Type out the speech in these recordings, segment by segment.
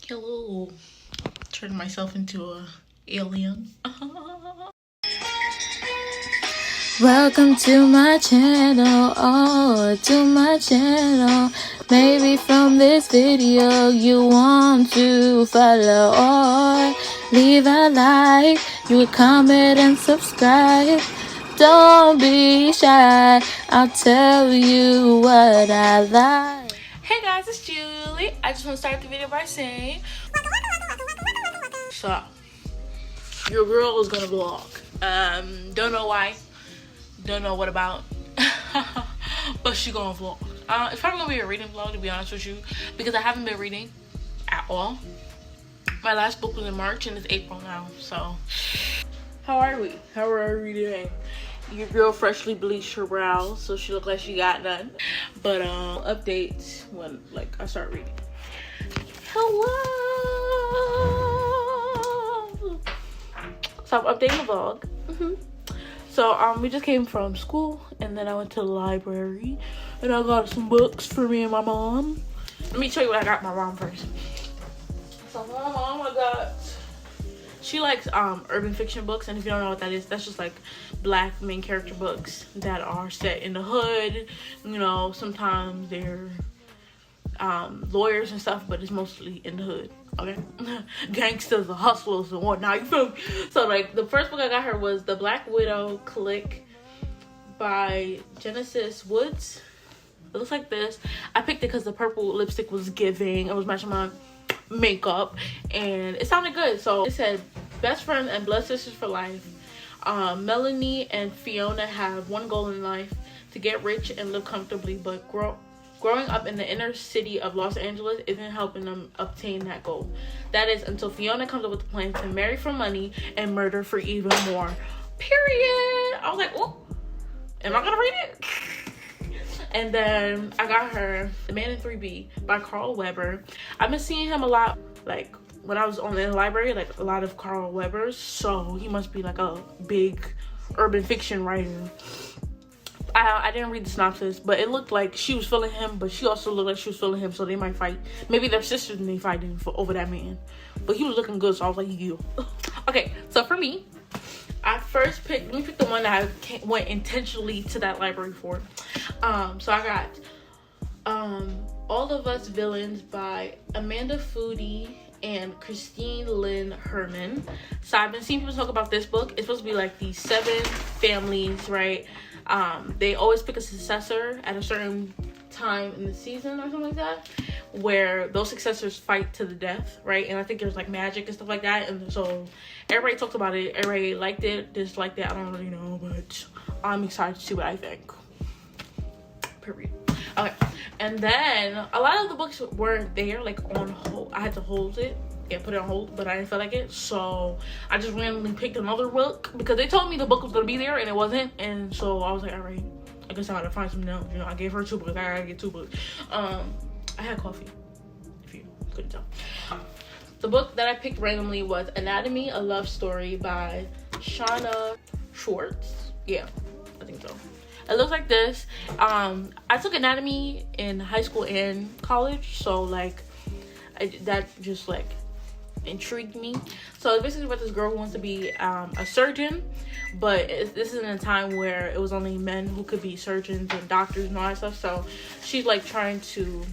Hello. Turning myself into a alien. Welcome to my channel, oh, to my channel. Maybe from this video you want to follow or leave a like, you would comment and subscribe. Don't be shy, I'll tell you what I like. Hey guys, it's Julie. I just want to start the video by saying, so your girl is gonna vlog. Don't know why, don't know what about, but she gonna vlog. It's probably gonna be a reading vlog, to be honest with you, because I haven't been reading at all. My last book was in March and it's April now, so how are we? How are we doing? Your girl freshly bleached her brows, so she looked like she got none. But updates when I start reading. Hello. So I'm updating the vlog. So we just came from school, and then I went to the library, and I got some books for me and my mom. Let me show you what I got my mom first. So for my mom, she likes urban fiction books, and if you don't know what that is, that's just like black main character books that are set in the hood. You know, sometimes they're lawyers and stuff, but it's mostly in the hood. Okay, gangsters and hustlers and whatnot. You feel me? So the first book I got her was The Black Widow Clique by Genesis Woods. It looks like this. I picked it because the purple lipstick was giving. It was matching my makeup, and it sounded good. So it said, best friends and blood sisters for life. Melanie and Fiona have one goal in life: to get rich and live comfortably, but growing up in the inner city of Los Angeles isn't helping them obtain that goal. That is until Fiona comes up with a plan to marry for money and murder for even more. Period. I was like, oh, am I gonna read it? And then I got her The Man in 3B by Carl Weber. I've been seeing him a lot, when I was in the library, a lot of Carl Weber's. So he must be a big urban fiction writer. I didn't read the synopsis, but it looked like she was feeling him, but she also looked like she was feeling him, so they might fight. Maybe they're sisters and they fighting over that man. But he was looking good, so I was like, you. Okay, so for me, I first picked, let me pick the one that I went intentionally to that library for. So I got All of Us Villains by Amanda Foody and Christine Lynn Herman. So I've been seeing people talk about this book. It's supposed to be these 7 families, right? They always pick a successor at a certain time in the season or something like that, where those successors fight to the death, right? And I think there's magic and stuff like that, and so everybody talked about it. Everybody liked it, disliked it. I don't really know, but I'm excited to see what I think. Period. Okay, and then a lot of the books weren't there, on hold. I had to hold it. Yeah, put it on hold, but I didn't feel like it, so I just randomly picked another book because they told me the book was gonna be there and it wasn't, and so I was like, all right, I guess I gotta find something else. You know, I gave her 2 books. I gotta get 2 books. I had coffee, if you couldn't tell. The book that I picked randomly was Anatomy: A Love Story by Shauna Schwartz. Yeah, I think so. It looks like this. I took anatomy in high school and college, so that just intrigued me. So it's basically about this girl who wants to be a surgeon, but this is in a time where it was only men who could be surgeons and doctors and all that stuff. So she's trying to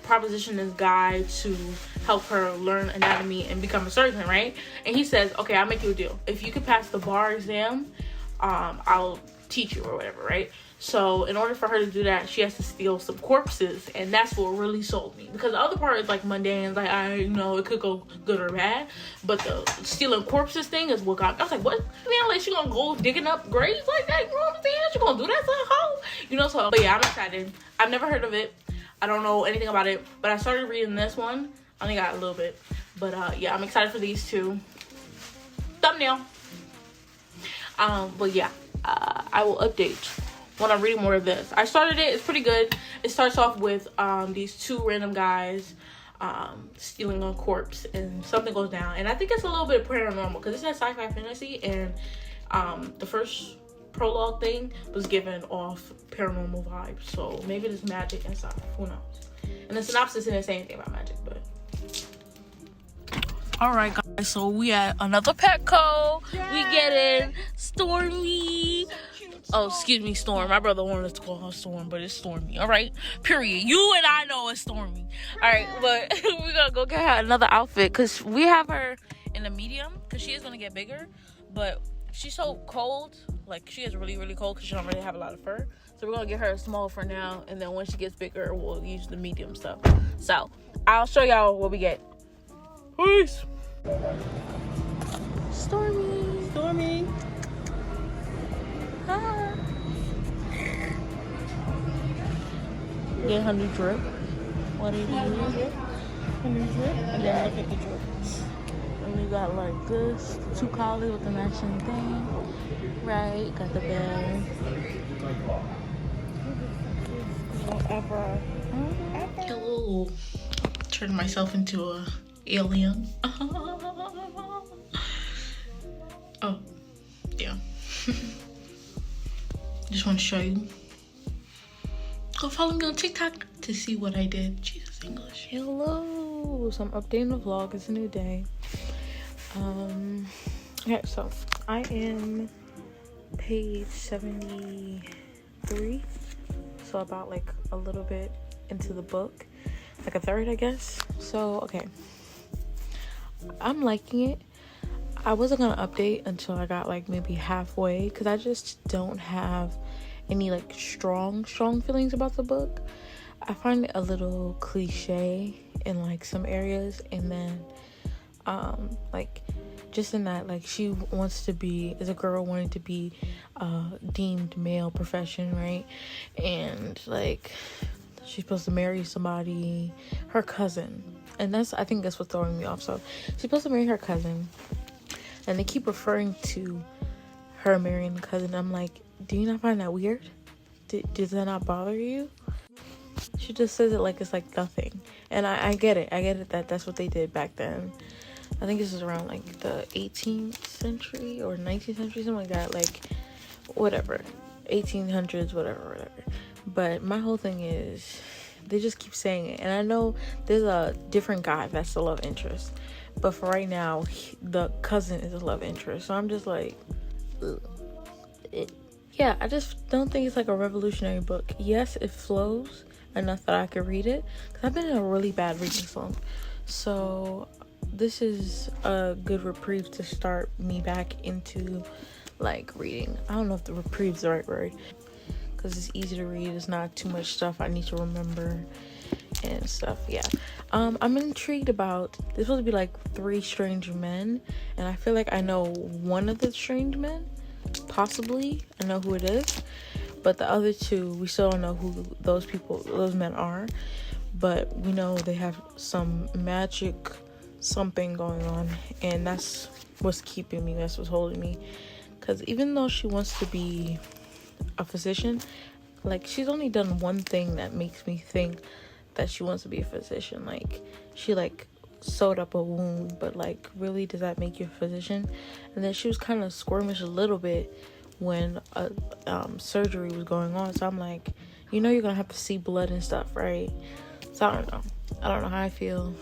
proposition this guy to help her learn anatomy and become a surgeon, right? And he says, okay, I'll make you a deal. If you could pass the bar exam, I'll teach you or whatever, right? So in order for her to do that, she has to steal some corpses, and that's what really sold me, because the other part is mundane, it could go good or bad, but the stealing corpses thing is what got. I was like, what? Man, she gonna go digging up graves like that? You know what I'm saying? She gonna do that to a hoe? So, but yeah, I'm excited. I've never heard of it. I don't know anything about it, but I started reading this one. I only got a little bit, but yeah, I'm excited for these 2. Thumbnail. But yeah, I will update when I'm reading more of this. I started it. It's pretty good. It starts off with these 2 random guys stealing a corpse, and something goes down. And I think it's a little bit paranormal because it says sci-fi fantasy, and the first prologue thing was given off paranormal vibes. So maybe there's magic and stuff. Who knows? And the synopsis didn't say anything about magic, but All right, guys. So we at another Petco. We getting Stormy. Oh, excuse me, Storm. My brother wanted us to call her Storm, but it's Stormy. All right. Period. You and I know it's Stormy. All right, but we're gonna go get her another outfit because we have her in a medium because she is gonna get bigger, but she's so cold. Like, she is really, really cold because she don't really have a lot of fur. So we're gonna get her a small for now, and then when she gets bigger, we'll use the medium stuff. So I'll show y'all what we get. Peace. Stormy. Stormy. Hi. Get her new drip. What do you do? Her new drip. And then look at the drip. And we got like this, 2 collars with the matching thing. Right, got the bag. Whatever. Hello. Turned myself into a alien. Oh, yeah. Just want to show you. Go follow me on TikTok to see what I did. Jesus English. Hello. So I'm updating the vlog. It's a new day. Okay, so I am page 73. So about like a little bit into the book. Like a third, I guess. So, okay. I'm liking it. I wasn't gonna update until I got like maybe halfway because I just don't have any like strong feelings about the book. I find it a little cliche in like some areas, and then like just in that like she wants to be, is a girl wanting to be deemed male profession, right? And like she's supposed to marry somebody, her cousin, and I think that's what's throwing me off. So she's supposed to marry her cousin, and they keep referring to her marrying the cousin. I'm like, do you not find that weird? Does that not bother you? She just says it like it's like nothing. And I get it. I get it that that's what they did back then. I think this is around like the 18th century or 19th century, something like that. Like, whatever. 1800s, whatever. But my whole thing is, they just keep saying it. And I know there's a different guy that's the love interest. But for right now, the cousin is a love interest. So I'm just like, yeah, I just don't think it's like a revolutionary book. Yes, it flows enough that I could read it, because I've been in a really bad reading slump. So this is a good reprieve to start me back into like reading. I don't know if the reprieve is the right word, because it's easy to read. It's not too much stuff I need to remember and stuff. Yeah. I'm intrigued about, there's supposed to be like 3 strange men, and I feel like I know one of the strange men. Possibly I know who it is, but the other 2 we still don't know who those men are, but we know they have some magic something going on, and that's what's keeping me, that's what's holding me. Because even though she wants to be a physician, like she's only done one thing that makes me think that she wants to be a physician. Like she like sewed up a wound, but like really, does that make you a physician? And then she was kind of squirmish a little bit when surgery was going on, so I'm like, you know, you're gonna have to see blood and stuff, right? So I don't know how I feel.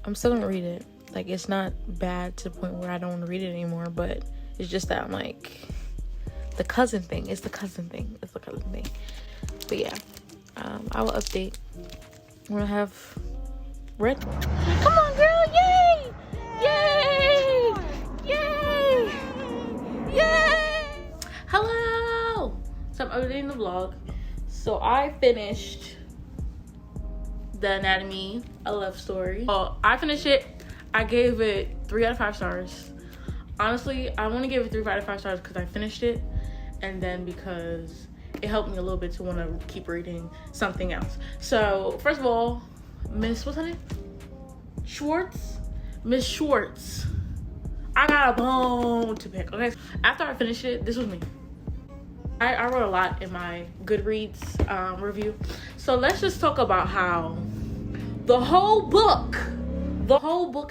I'm still gonna read it. Like, it's not bad to the point where I don't want to read it anymore, but it's just that I'm like, the cousin thing. It's the cousin thing. But yeah, I will update when I have read. Come on, girl! Yay! Yay! Yay! Yay! Hello! So I'm updating the vlog. So I finished The Anatomy, a Love Story. Oh, I finished it. I gave it 3 out of 5 stars. Honestly, I want to give it 3 out of 5 stars because I finished it, and then because it helped me a little bit to want to keep reading something else. So first of all, what's her name? Miss Schwartz. I got a bone to pick. Okay, after I finished it, this was me. I wrote a lot in my Goodreads review. So let's just talk about how the whole book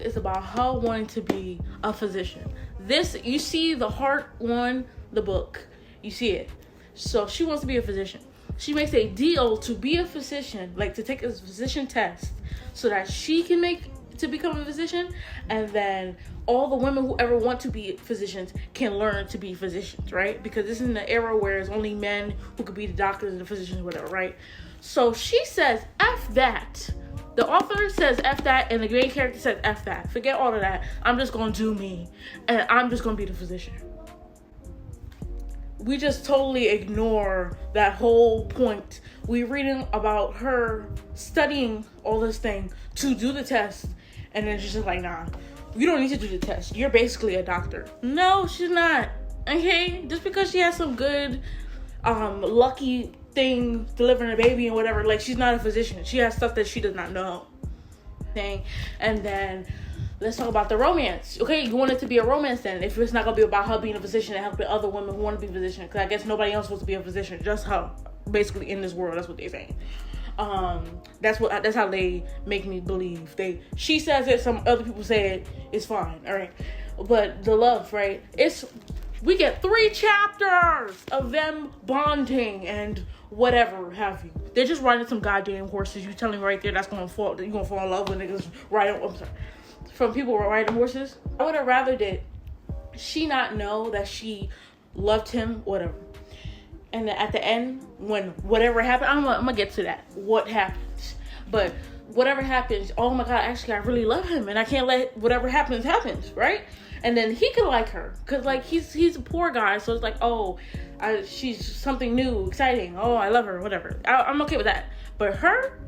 is about her wanting to be a physician. This, you see the heart on the book, you see it. So she wants to be a physician. She makes a deal to be a physician, like to take a physician test, so that she can to become a physician, and then all the women who ever want to be physicians can learn to be physicians, right? Because this is in the era where it's only men who could be the doctors and the physicians or whatever, right? So she says, F that. The author says F that, and the main character says F that. Forget all of that. I'm just gonna do me, and I'm just gonna be the physician. We just totally ignore that whole point. We're reading about her studying all this thing to do the test, and then she's just like, nah, you don't need to do the test. You're basically a doctor. No, she's not. Okay? Just because she has some good, lucky thing delivering a baby and whatever, like, she's not a physician. She has stuff that she does not know. And then let's talk about the romance. Okay, you want it to be a romance then. If it's not going to be about her being a physician and helping other women who want to be physicians. Because I guess nobody else wants to be a physician. Just her. Basically, in this world. That's what they're saying. That's how they make me believe. She says it. Some other people say it. It's fine. All right. But the love, right? We get 3 chapters of them bonding and whatever have you. They're just riding some goddamn horses. You telling me right there you're gonna fall in love with niggas riding. I'm sorry. From people riding horses. I would have rather did she not know that she loved him, whatever. And then at the end, when whatever happened, I'm gonna get to that. What happens? But whatever happens, oh my God, actually I really love him, and I can't let whatever happens, right? And then he could like her, cause like he's a poor guy, so it's like, oh, she's something new, exciting. Oh, I love her, whatever. I'm okay with that. But her.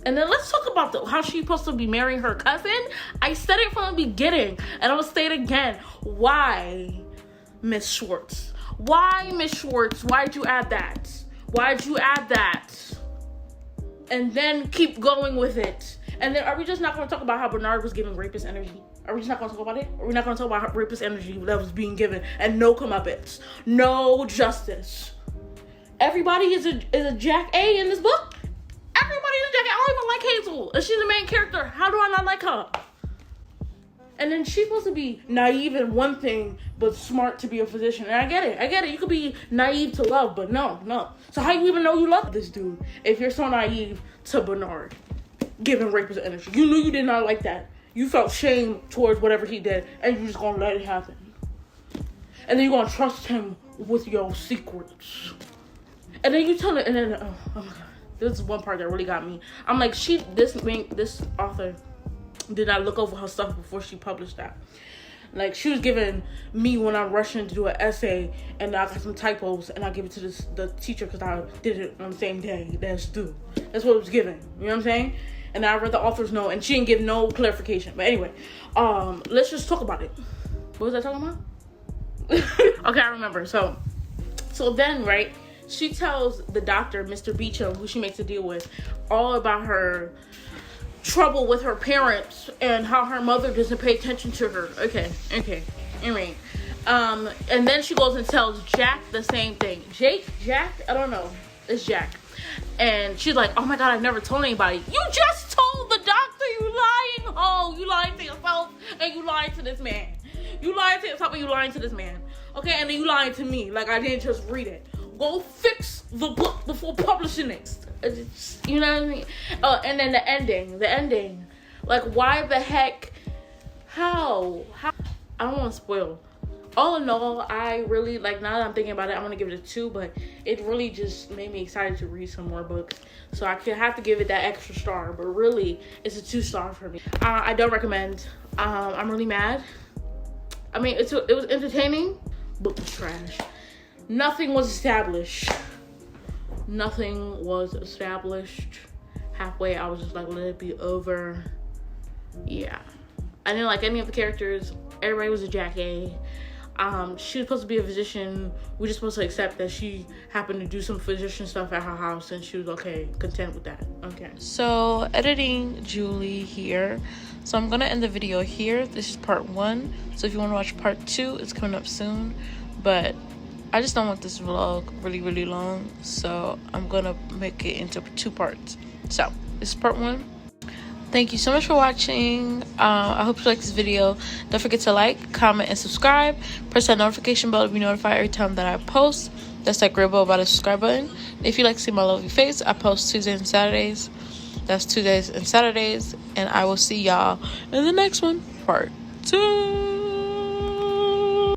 And then let's talk about how she's supposed to be marrying her cousin. I said it from the beginning, and I'm gonna say it again. Why, Miss Schwartz? Why, Miss Schwartz? Why'd you add that? And then keep going with it. And then are we just not gonna talk about how Bernard was giving rapist energy? Are we just not gonna talk about it? Are we not gonna talk about how rapist energy that was being given and no comeuppance, no justice? Everybody is a Jack A in this book. Everybody is a Jack A. I don't even like Hazel. If she's the main character, how do I not like her? And then she's supposed to be naive in one thing, but smart to be a physician. And I get it. You could be naive to love, but no. So how you even know you love this dude if you're so naive to Bernard giving rapist energy? You knew you did not like that. You felt shame towards whatever he did, and you're just gonna let it happen. And then you're gonna trust him with your secrets. And then you tell it, and then, oh my God. This is one part that really got me. I'm like, this author did not look over her stuff before she published that. Like, she was giving me when I'm rushing to do an essay and I got some typos and I give it to the teacher because I did it on the same day that's due. That's what it was given. You know what I'm saying? And I read the author's note and she didn't give no clarification. But anyway, let's just talk about it. What was I talking about? Okay, I remember. So then, right, she tells the doctor, Mr. Beecham, who she makes a deal with, all about her trouble with her parents and how her mother doesn't pay attention to her. Okay. Anyway, and then she goes and tells Jack the same thing. Jack? I don't know. It's Jack. And she's like, oh my God, I've never told anybody. You just told the doctor, you lying. Oh, you lying to yourself and you lying to this man. You lying to yourself and you lying to this man. Okay, and then you lying to me. Like, I didn't just read it. Go fix the book before publishing it. You know what I mean? And then the ending. Like, why the heck? How? I don't want to spoil. All in all, I really, like, now that I'm thinking about it, I'm going to give it a 2, but it really just made me excited to read some more books. So I could have to give it that extra star, but really, it's a 2-star for me. I don't recommend. I'm really mad. I mean, it was entertaining. Book was trash. Nothing was established. Halfway, I was just like, let it be over. Yeah. I didn't like any of the characters. Everybody was a Jack A. She was supposed to be a physician. We're just supposed to accept that she happened to do some physician stuff at her house and she was content with that. Okay. So, editing Julie here. So I'm gonna end the video here. This is part 1. So if you want to watch part 2, it's coming up soon. But I just don't want this vlog really, really long. So I'm gonna make it into 2 parts. So this is part 1. Thank you so much for watching. I hope you like this video. Don't forget to like, comment, and subscribe. Press that notification bell to be notified every time that I post. That's that gray bell by the subscribe button. If you like to see my lovely face, I post Tuesdays and Saturdays. That's Tuesdays and Saturdays. And I will see y'all in the next one, part 2.